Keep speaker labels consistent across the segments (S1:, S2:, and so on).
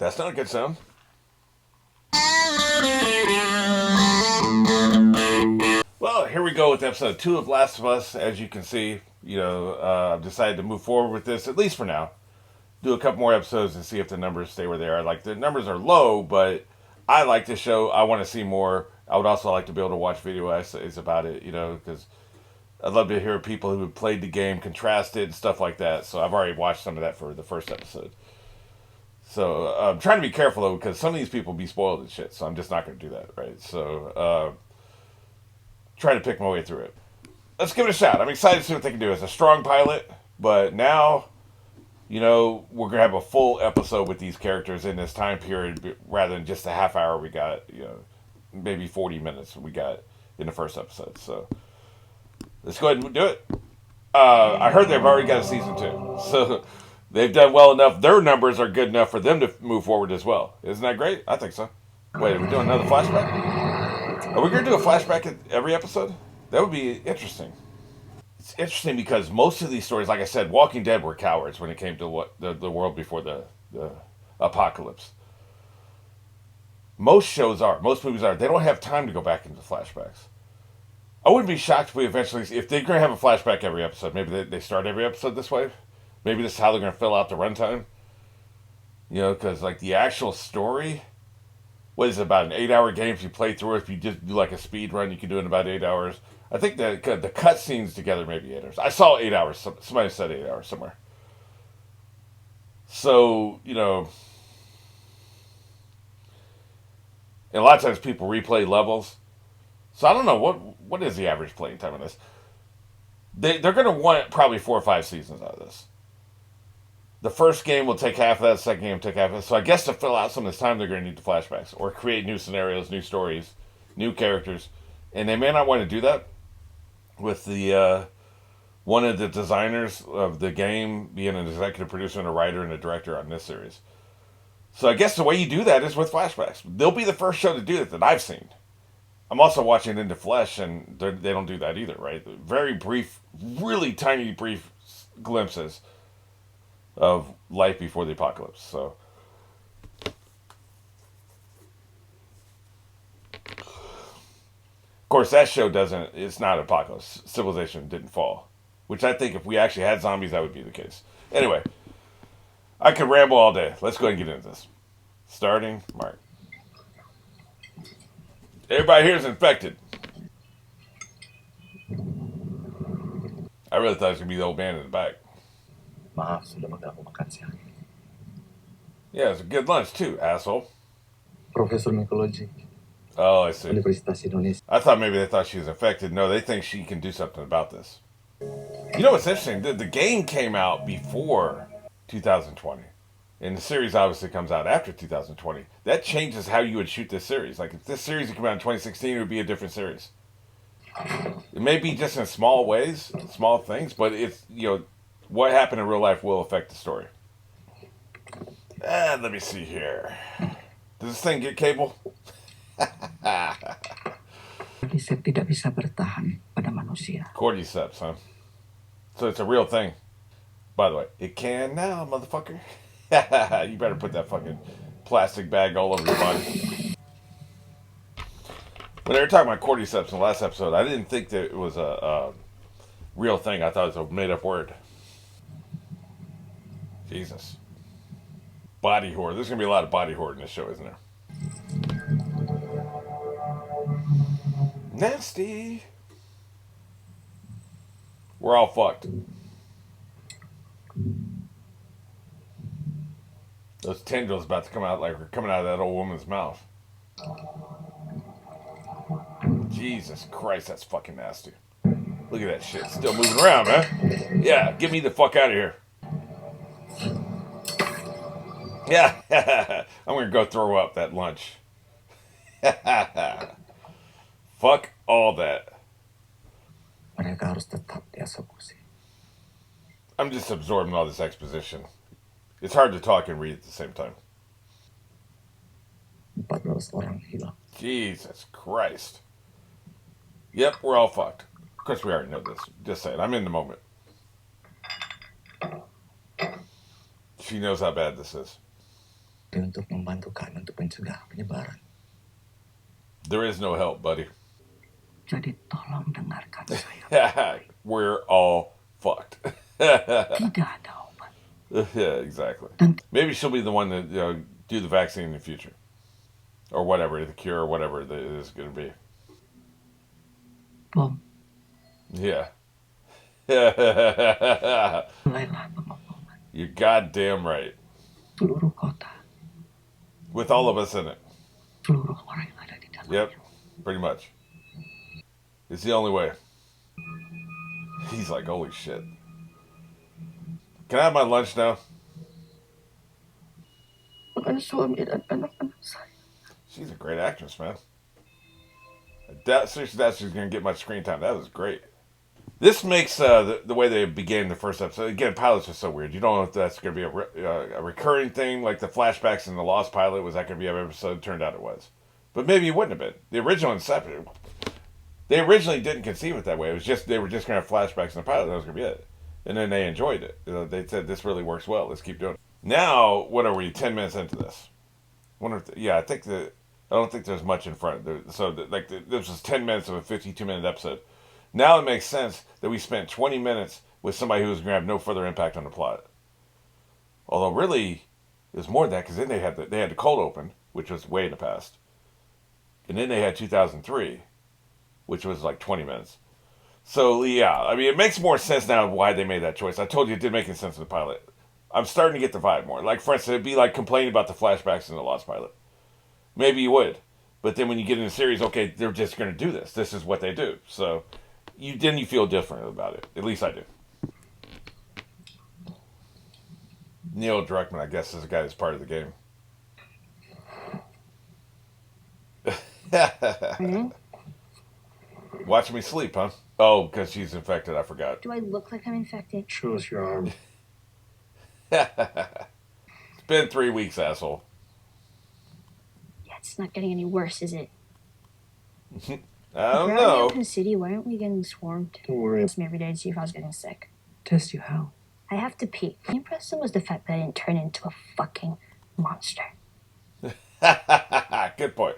S1: That's not a good sound. Well, here we go with episode 2 of Last of Us. As you can see, I've decided to move forward with this, at least for now. Do a couple more episodes and see if the numbers stay where they are. Like, the numbers are low, but I like this show. I want to see more. I would also like to be able to watch video essays about it, because I'd love to hear people who have played the game contrasted and stuff like that. So I've already watched some of that for the first episode. So I'm trying to be careful, though, because some of these people be spoiled and shit. So I'm just not going to do that, right? So trying to pick my way through it. Let's give it a shot. I'm excited to see what they can do. It's a strong pilot, but now, we're going to have a full episode with these characters in this time period rather than just a half hour we got, maybe 40 minutes we got in the first episode. So let's go ahead and do it. I heard they've already got a season 2. So they've done well enough. Their numbers are good enough for them to move forward as well. Isn't that great? I think so. Wait, are we doing another flashback? Are we going to do a flashback at every episode? That would be interesting. It's interesting because most of these stories, like I said, Walking Dead were cowards when it came to what the world before the apocalypse. Most shows are. Most movies are. They don't have time to go back into flashbacks. I wouldn't be shocked if we eventually, if they're going to have a flashback every episode, maybe they start every episode this way. Maybe this is how they're going to fill out the runtime. Because like the actual story, what is it, about an 8-hour game? If you play through it, if you just do like a speed run, you can do it in about 8 hours. I think that the cut scenes together maybe 8 hours. I saw 8 hours. Somebody said 8 hours somewhere. So, and a lot of times people replay levels. So I don't know, what is the average playing time on this? They're going to want probably 4 or 5 seasons out of this. The first game will take half of that, the second game will take half of it. So I guess to fill out some of this time, they're going to need the flashbacks or create new scenarios, new stories, new characters. And they may not want to do that with the one of the designers of the game being an executive producer and a writer and a director on this series. So I guess the way you do that is with flashbacks. They'll be the first show to do that I've seen. I'm also watching Into Flesh, and they don't do that either, right? Very brief, really tiny brief glimpses of life before the apocalypse. So, of course, that show doesn't. It's not apocalypse. Civilization didn't fall, which I think if we actually had zombies, that would be the case. Anyway, I could ramble all day. Let's go ahead and get into this. Starting Mark. Everybody here is infected. I really thought it was going to be the old man in the back.
S2: Maaf, sudah mengganggu makan siang.
S1: Yeah, it's a good lunch too, asshole.
S2: Profesor Mikologi.
S1: Oh, I see.
S2: Universitas Indonesia.
S1: I thought maybe they thought she was infected. No, they think she can do something about this. You know what's interesting? The game came out before 2020. And the series obviously comes out after 2020. That changes how you would shoot this series. Like, if this series had come out in 2016, it would be a different series. It may be just in small ways, small things, but it's, what happened in real life will affect the story. Let me see here. Does this thing get cable?
S2: Cordyceps tidak bisa bertahan pada manusia.
S1: Cordyceps, huh? So it's a real thing. By the way, it can now, motherfucker. You better put that fucking plastic bag all over your body. When they were talking about cordyceps in the last episode, I didn't think that it was a real thing. I thought it was a made-up word. Jesus. Body horror. There's going to be a lot of body horror in this show, isn't there? Nasty. We're all fucked. Those tendrils about to come out like we're coming out of that old woman's mouth. Jesus Christ, that's fucking nasty. Look at that shit. Still moving around, man. Yeah, get me the fuck out of here. Yeah, I'm going to go throw up that lunch. Fuck all that.
S2: Mereka harus tetap dieksekusi.
S1: I'm just absorbing all this exposition. It's hard to talk and read at the same time.
S2: 14 orang hilang.
S1: Jesus Christ. Yep, we're all fucked. Of course, we already know this. Just saying, I'm in the moment. She knows how bad this is.
S2: untuk membantu kami untuk mencegah penyebaran.
S1: There is no help, buddy.
S2: Jadi tolong dengarkan saya.
S1: We're all fucked.
S2: Tidak ada obat.
S1: Yeah, exactly.
S2: Dan
S1: Maybe she'll be the one to do the vaccine in the future, or whatever, the cure, or whatever it is going to be.
S2: bom
S1: Yeah.
S2: mulailah pengeboman.
S1: You're goddamn right.
S2: Seluruh kota,
S1: With all of us in it.
S2: seluruh orang yang ada di dalamnya.
S1: Yep. Pretty much. It's the only way. He's like, holy shit. Can I have my lunch now?
S2: Dengan suami dan anak-anak saya.
S1: She's a great actress, man. Seriously, that she's going to get much screen time. That was great. This makes the way they began the first episode. Again, pilots are so weird. You don't know if that's going to be a recurring thing, like the flashbacks in the Lost Pilot. Was that going to be every episode? Turned out it was. But maybe it wouldn't have been. The original Inception, they originally didn't conceive it that way. It was just, they were just going to have flashbacks in the pilot. That was going to be it. And then they enjoyed it. They said, this really works well. Let's keep doing it. Now, what are we, 10 minutes into this? I don't think there's much in front. This was 10 minutes of a 52-minute episode. Now it makes sense that we spent 20 minutes with somebody who was going to have no further impact on the plot. Although really, it was more than that, because then they had the cold open, which was way in the past. And then they had 2003, which was like 20 minutes. So yeah, I mean, it makes more sense now why they made that choice. I told you it did make sense in the pilot. I'm starting to get the vibe more. Like, for instance, it'd be like complaining about the flashbacks in the Lost Pilot. Maybe you would. But then when you get in the series, okay, they're just going to do this. This is what they do. So you feel different about it. At least I do. Neil Druckmann, I guess, is a guy that's part of the game. Watch me sleep, huh? Oh, because she's infected. I forgot.
S3: Do I look like I'm infected?
S4: Show us your arm.
S1: It's been 3 weeks, asshole.
S3: Yeah, it's not getting any worse, is it?
S1: I don't
S3: We're
S1: know.
S3: out in the city. Why aren't we getting swarmed?
S4: Don't worry.
S3: Asked me every day to see if I was getting sick.
S2: Test you how?
S3: I have to pee. The impressive was the fact that I didn't turn into a fucking monster.
S1: Good point.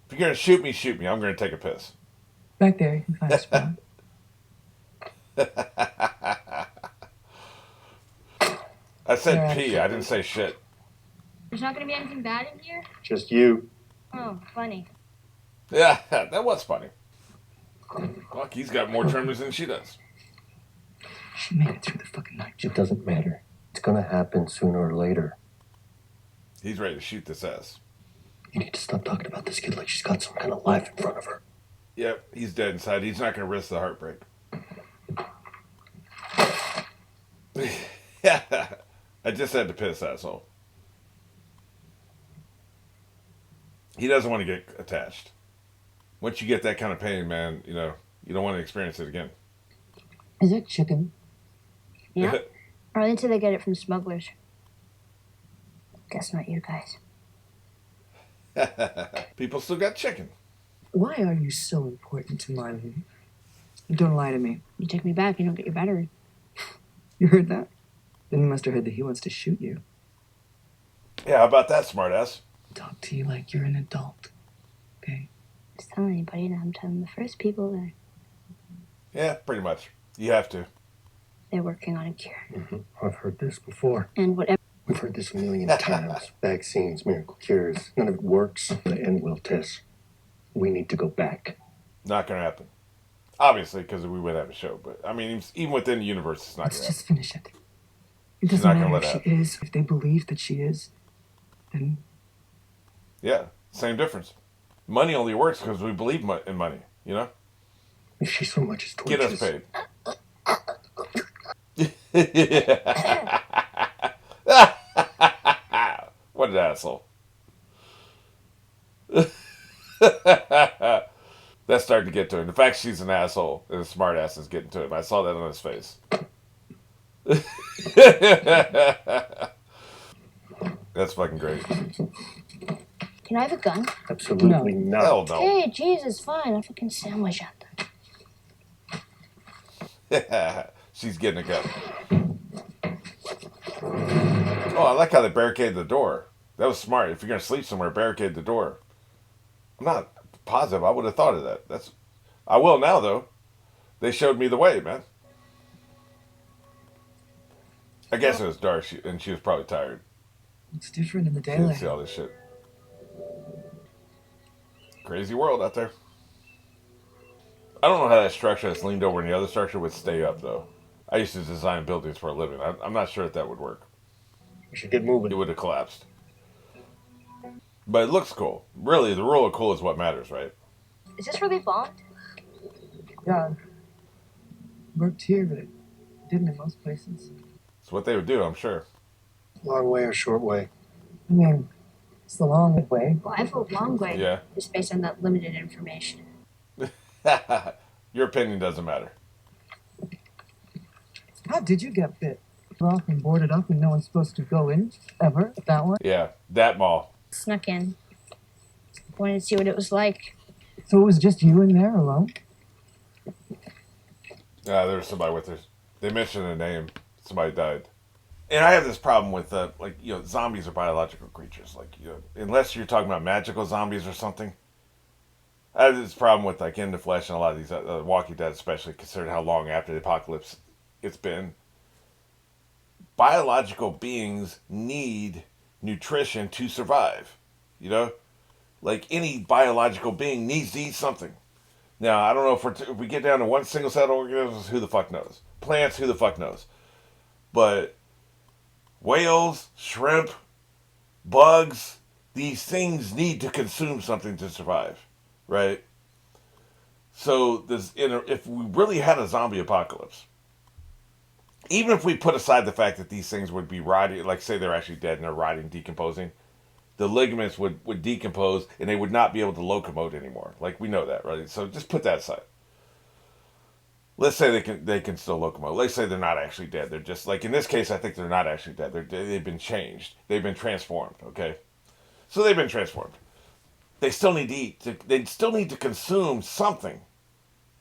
S1: If you're going to shoot me. I'm going to take a piss.
S2: Back there, you can find a spot.
S1: I said pee. I didn't say shit.
S3: There's not gonna be anything bad in here?
S4: Just you.
S3: Oh, funny.
S1: Yeah, that was funny. Fuck, he's got more tremors than she does.
S2: She made it through the fucking night.
S4: It doesn't matter. It's gonna happen sooner or later.
S1: He's ready to shoot this ass.
S4: You need to stop talking about this kid like she's got some kind of life in front of her.
S1: Yep, he's dead inside. He's not going to risk the heartbreak. Yeah, I just had to piss, asshole. He doesn't want to get attached. Once you get that kind of pain, man, you don't want to experience it again.
S2: Is it chicken?
S3: Yeah? Or until they get it from smugglers. Guess not you guys.
S1: People still got chicken.
S2: Why are you so important to Marley? Don't lie to me.
S3: You take me back, you don't get your battery.
S2: You heard that? Then you must have heard that he wants to shoot you.
S1: Yeah, how about that, smartass?
S2: Talk to you like you're an adult. Okay?
S3: Just tell anybody that I'm telling the first people that
S1: Yeah, pretty much. You have to.
S3: they're working on a cure.
S4: Mm-hmm. I've heard this before.
S3: And whatever.
S4: We've heard this a million times. Vaccines, miracle cures. None of it works. The end will test. We need to go back.
S1: Not going to happen. Obviously, because we would have a show. But, I mean, even within the universe, it's not
S2: Let's
S1: going to
S2: just finish it. It
S1: She's
S2: doesn't
S1: not gonna
S2: matter
S1: let
S2: if she is. If they believe that she is, then
S1: Yeah, same difference. Money only works because we believe in money, you know?
S4: If she so much as
S1: Get
S4: twitches,
S1: us paid. What an asshole. That's starting to get to him. The fact she's an asshole and a smart ass is getting to him. I saw that on his face. That's fucking great.
S3: Can I have a gun?
S4: absolutely not.
S1: Hell no.
S3: Hey, Jesus, fine. I'll fucking sandwich at
S1: She's getting a gun. Oh, I like how they barricaded the door. That was smart. If you're gonna sleep somewhere, barricade the door. I'm not positive I would have thought of that. I will now though. They showed me the way, man. I guess it was dark, and she was probably tired.
S2: It's different in the
S1: She didn't
S2: daylight.
S1: see all this shit. Crazy world out there. I don't know how that structure that's leaned over in the other structure would stay up, though. I used to design buildings for a living. I'm not sure if that would work.
S4: We should get
S1: It
S4: moving.
S1: would have collapsed. But it looks cool. Really, the rule of cool is what matters, right?
S3: Is this where they bombed?
S2: Yeah. Worked here, but it didn't in most places.
S1: It's what they would do, I'm sure.
S4: Long way or short way?
S2: I mean, it's the long way.
S3: Well, I vote long way.
S1: Yeah.
S3: Just based on that limited information.
S1: Your opinion doesn't matter.
S2: How did you get bit? Off and boarded up and no one's supposed to go in, ever, that one?
S1: Yeah, that mall.
S3: Snuck in. Wanted to see what it was like.
S2: So it was just you in there alone?
S1: There was somebody with her. They mentioned a name. Somebody died. And I have this problem with, zombies are biological creatures. Unless you're talking about magical zombies or something. I have this problem with, In the Flesh and a lot of these Walking Dead, especially, considering how long after the apocalypse it's been. Biological beings need nutrition to survive. You know? Like, any biological being needs to eat something. Now, I don't know if we get down to one single set of organisms, who the fuck knows? Plants, who the fuck knows? But whales, shrimp, bugs, these things need to consume something to survive, right? So, if we really had a zombie apocalypse, even if we put aside the fact that these things would be rotting, like say they're actually dead and they're rotting, decomposing, the ligaments would decompose and they would not be able to locomote anymore. Like, we know that, right? So just put that aside. Let's say they can still locomote. Let's say they're not actually dead. They're just, like in this case, I think they're not actually dead. They've been changed. They've been transformed, okay? So they've been transformed. They still need to eat. They still need to consume something.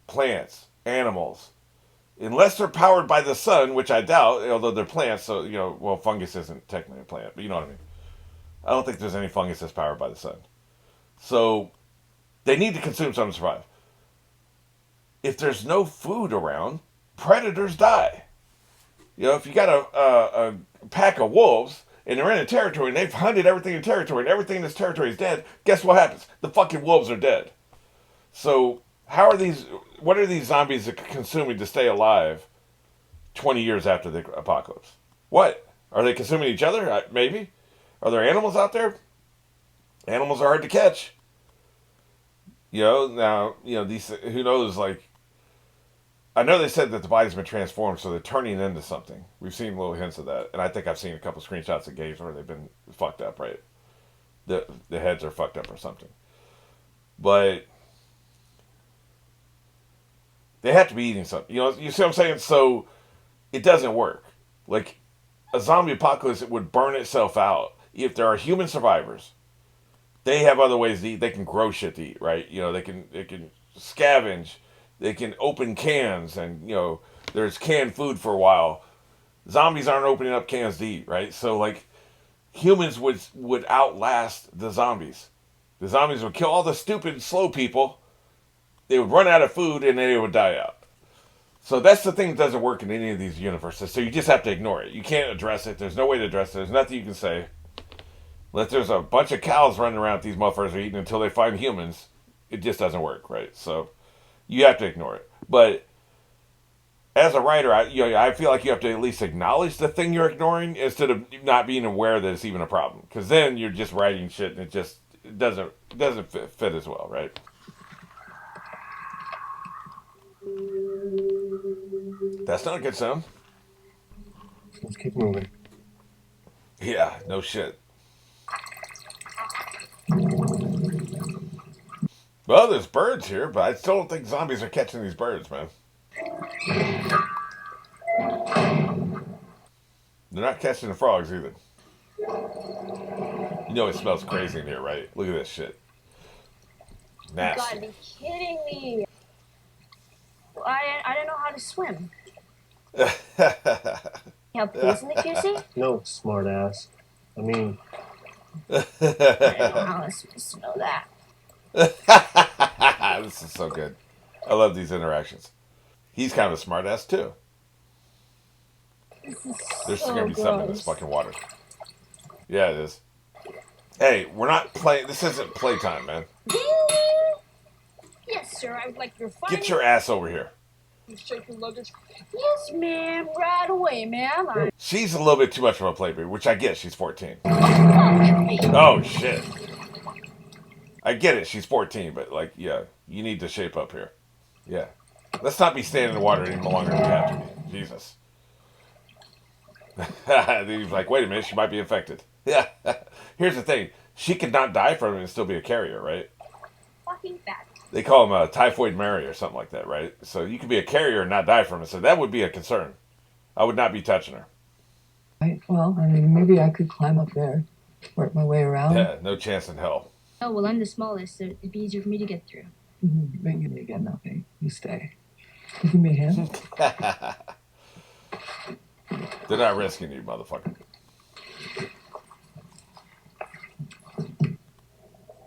S1: Plants, animals. Unless they're powered by the sun, which I doubt, although they're plants, so, fungus isn't technically a plant, but you know what I mean. I don't think there's any fungus that's powered by the sun. So, they need to consume something to survive. If there's no food around, predators die. If you got a pack of wolves, and they're in a territory, and they've hunted everything in the territory, and everything in this territory is dead, guess what happens? The fucking wolves are dead. So, what are these zombies consuming to stay alive 20 years after the apocalypse? What? Are they consuming each other? Maybe. Are there animals out there? Animals are hard to catch. Now, these, who knows, I know they said that the body's been transformed, so they're turning into something. We've seen little hints of that, and I think I've seen a couple screenshots of games where they've been fucked up, right? The heads are fucked up or something. But they have to be eating something. You see what I'm saying? So it doesn't work. Like, a zombie apocalypse, it would burn itself out. If there are human survivors, they have other ways to eat. They can grow shit to eat, right? They can scavenge. They can open cans, and there's canned food for a while. Zombies aren't opening up cans to eat, right? So humans would outlast the zombies. The zombies would kill all the stupid, slow people. They would run out of food, and then they would die out. So that's the thing that doesn't work in any of these universes. So you just have to ignore it. You can't address it. There's no way to address it. There's nothing you can say. Unless there's a bunch of cows running around these motherfuckers are eating until they find humans, it just doesn't work, right? So you have to ignore it. But as a writer, I feel like you have to at least acknowledge the thing you're ignoring instead of not being aware that it's even a problem. Because then you're just writing shit and it doesn't fit as well, right? That's not a good sound.
S4: Let's keep moving.
S1: Yeah, no shit. Well, there's birds here, but I still don't think zombies are catching these birds, man. They're not catching the frogs either. It smells crazy in here, right? Look at this shit. Nasty.
S3: You gotta be kidding me. I don't know how to swim. You have pools in the QC?
S4: No, smart ass. I mean,
S3: I don't know how I'm supposed to know that.
S1: This is so good. I love these interactions. He's kind of a smartass too.
S3: This is
S1: There's
S3: so
S1: gonna be something in this
S3: gross.
S1: fucking water. Yeah, it is. Hey, we're not playing. This isn't playtime, man.
S3: Yes, sir. I would like your fine.
S1: Get your ass over here.
S2: You shake your luggage.
S3: Yes, ma'am. Right away, ma'am.
S1: She's a little bit too much of a playboy, which I get. She's 14.
S3: I...
S1: Oh shit. I get it. She's 14, but like, yeah, you need to shape up here. Yeah. Let's not be standing in the water any longer than we have to be. Jesus. Then he's like, wait a minute, she might be infected. Yeah. Here's the thing. She could not die from it and still be a carrier, right?
S3: Fucking fact.
S1: They call him Typhoid Mary or something like that, right? So you could be a carrier and not die from it. So that would be a concern. I would not be touching her.
S2: Right, well, I mean, maybe I could climb up there, work my way around.
S1: Yeah, no chance in hell.
S3: Oh, well, I'm the smallest, so it'd be easier for me to get through.
S2: Bring me again, okay? You stay. You give me a hand?
S1: They're not risking you, motherfucker.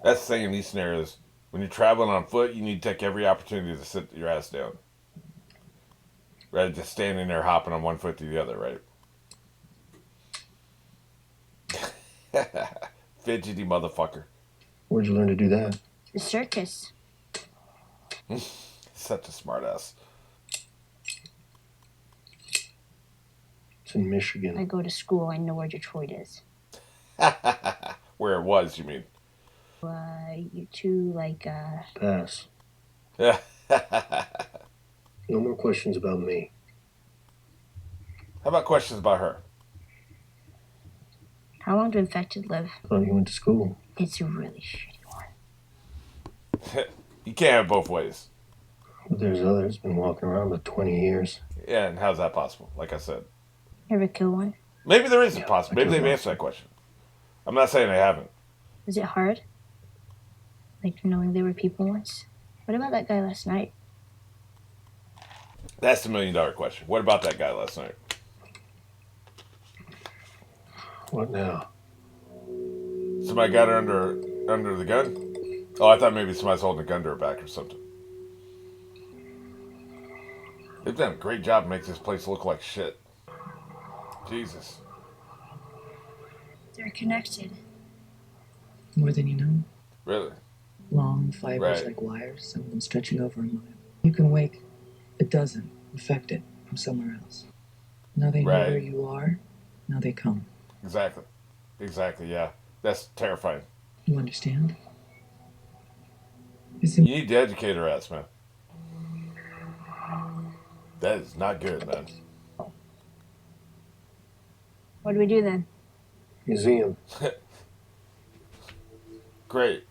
S1: That's the thing in these scenarios. When you're traveling on foot, you need to take every opportunity to sit your ass down. Rather than just standing there hopping on one foot to the other, right? Fidgety motherfucker.
S4: Where'd you learn to do that?
S3: The circus.
S1: Such a smartass.
S4: It's in
S3: I
S4: Michigan.
S3: go to school. I know where Detroit is.
S1: Where it was, you mean?
S3: You two,
S4: Pass.
S1: Yeah.
S4: No more questions about me.
S1: How about questions about her?
S3: How long do infected live?
S4: Thought you went to school.
S3: It's a really shitty one.
S1: You can't have both ways.
S4: But there's others been walking around about 20 years.
S1: Yeah, and how's that possible? Like I said.
S3: Ever kill one?
S1: Maybe there is a
S4: Yeah,
S1: possible. Maybe
S4: I
S1: they've
S4: killed
S1: answered that question. I'm not saying they haven't.
S3: Was it hard? Like knowing there were people once? What about that guy last night?
S1: That's the $1 million question. What about that guy last night?
S4: What now?
S1: Somebody got her under the gun? Oh, I thought maybe somebody's holding a gun to her back or something. They've done a great job to make this place look like shit. Jesus.
S3: They're connected.
S2: More than you know.
S1: Really?
S2: Long fibers
S1: Right.
S2: like wires, some of them stretching over a mile. You can wake a dozen infected from somewhere else. Now they know
S1: Right.
S2: where you are. Now they come.
S1: Exactly. Exactly, yeah. That's terrifying.
S2: You understand? It's
S1: You need to educate her ass, man. That is not good, man.
S3: What do we do then?
S4: Museum.
S1: Great.